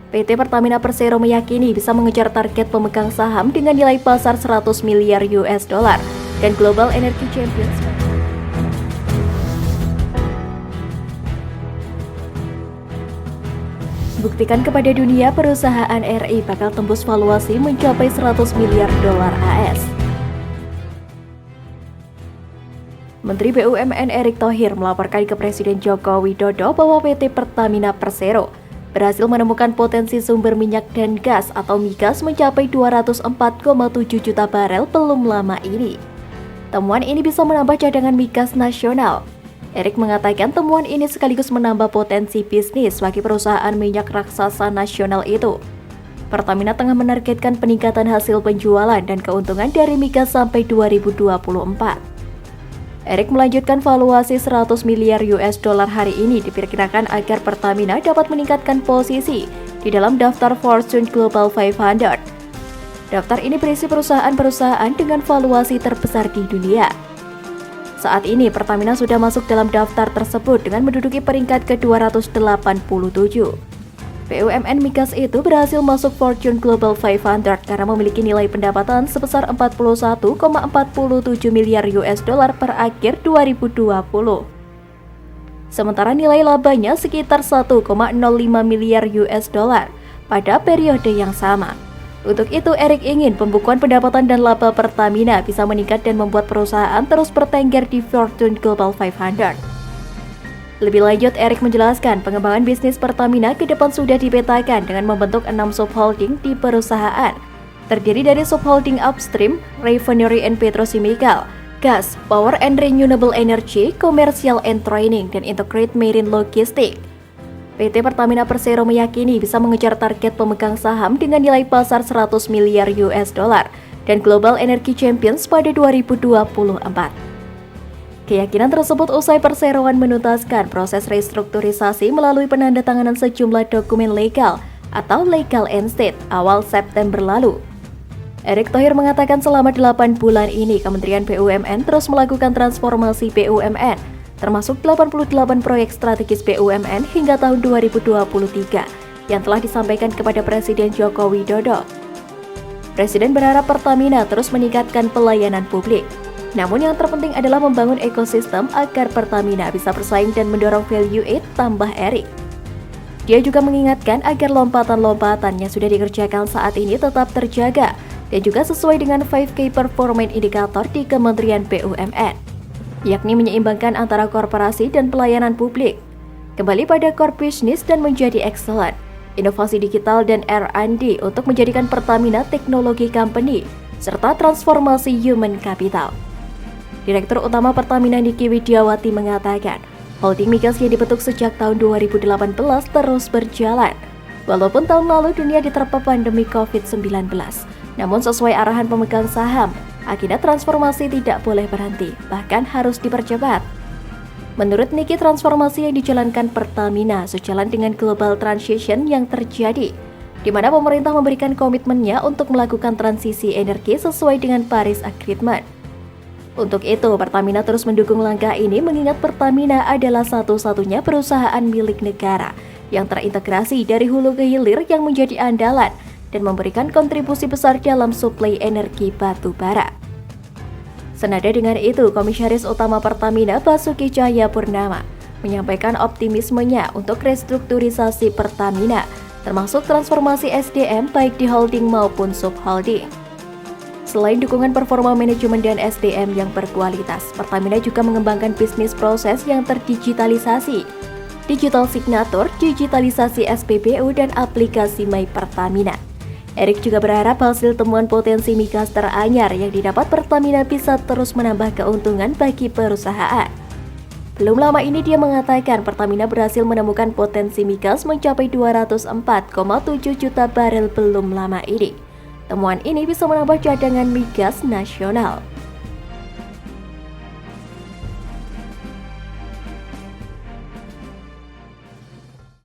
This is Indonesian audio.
PT Pertamina Persero meyakini bisa mengejar target pemegang saham dengan nilai pasar 100 miliar US dollar dan Global Energy Champions. Buktikan kepada dunia perusahaan RI bakal tembus valuasi mencapai 100 miliar dolar AS. Menteri BUMN Erick Thohir melaporkan ke Presiden Joko Widodo bahwa PT Pertamina Persero berhasil menemukan potensi sumber minyak dan gas atau migas mencapai 204,7 juta barel belum lama ini. Temuan ini bisa menambah cadangan migas nasional. Erick mengatakan temuan ini sekaligus menambah potensi bisnis bagi perusahaan minyak raksasa nasional itu. Pertamina tengah menargetkan peningkatan hasil penjualan dan keuntungan dari migas sampai 2024. Erick melanjutkan valuasi 100 miliar US dollar hari ini diperkirakan agar Pertamina dapat meningkatkan posisi di dalam daftar Fortune Global 500. Daftar ini berisi perusahaan-perusahaan dengan valuasi terbesar di dunia. Saat ini Pertamina sudah masuk dalam daftar tersebut dengan menduduki peringkat ke-287. BUMN migas itu berhasil masuk Fortune Global 500 karena memiliki nilai pendapatan sebesar 41,47 miliar US dollar per akhir 2020. Sementara nilai labanya sekitar 1,05 miliar US dollar pada periode yang sama. Untuk itu, Erick ingin pembukuan pendapatan dan laba Pertamina bisa meningkat dan membuat perusahaan terus bertengger di Fortune Global 500. Lebih lanjut, Erick menjelaskan pengembangan bisnis Pertamina ke depan sudah dipetakan dengan membentuk 6 subholding di perusahaan. Terdiri dari subholding upstream, refinery and petrochemical, gas, power and renewable energy, commercial and training, dan integrated marine logistik. PT Pertamina Persero meyakini bisa mengejar target pemegang saham dengan nilai pasar 100 miliar US dollar dan Global Energy Champions pada 2024. Keyakinan tersebut usai perseroan menuntaskan proses restrukturisasi melalui penandatanganan sejumlah dokumen legal atau legal entity awal September lalu. Erick Thohir mengatakan selama 8 bulan ini Kementerian BUMN terus melakukan transformasi BUMN, termasuk 88 proyek strategis BUMN hingga tahun 2023 yang telah disampaikan kepada Presiden Joko Widodo. Presiden berharap Pertamina terus meningkatkan pelayanan publik. Namun yang terpenting adalah membangun ekosistem agar Pertamina bisa bersaing dan mendorong value add, tambah Erick. Dia juga mengingatkan agar lompatan-lompatan yang sudah dikerjakan saat ini tetap terjaga dan juga sesuai dengan 5K Performance Indicator di Kementerian BUMN, yakni menyeimbangkan antara korporasi dan pelayanan publik, kembali pada core business dan menjadi excellent, inovasi digital dan R&D untuk menjadikan Pertamina teknologi company, serta transformasi human capital. Direktur Utama Pertamina Niki Widiawati mengatakan, holding migas yang dibentuk sejak tahun 2018 terus berjalan. Walaupun tahun lalu dunia diterpa pandemi COVID-19, namun sesuai arahan pemegang saham, agenda transformasi tidak boleh berhenti, bahkan harus dipercepat. Menurut Niki, transformasi yang dijalankan Pertamina sejalan dengan global transition yang terjadi, di mana pemerintah memberikan komitmennya untuk melakukan transisi energi sesuai dengan Paris Agreement. Untuk itu, Pertamina terus mendukung langkah ini mengingat Pertamina adalah satu-satunya perusahaan milik negara yang terintegrasi dari hulu ke hilir yang menjadi andalan dan memberikan kontribusi besar dalam suplai energi batu bara. Senada dengan itu, Komisaris Utama Pertamina Basuki Cahayapurnama menyampaikan optimismenya untuk restrukturisasi Pertamina, termasuk transformasi SDM baik di holding maupun subholding. Selain dukungan performa manajemen dan SDM yang berkualitas, Pertamina juga mengembangkan bisnis proses yang terdigitalisasi, digital signature, digitalisasi SPBU, dan aplikasi My Pertamina. Erick juga berharap hasil temuan potensi migas teranyar yang didapat Pertamina bisa terus menambah keuntungan bagi perusahaan. Belum lama ini dia mengatakan Pertamina berhasil menemukan potensi migas mencapai 204,7 juta barel belum lama ini. Temuan ini bisa menambah cadangan migas nasional.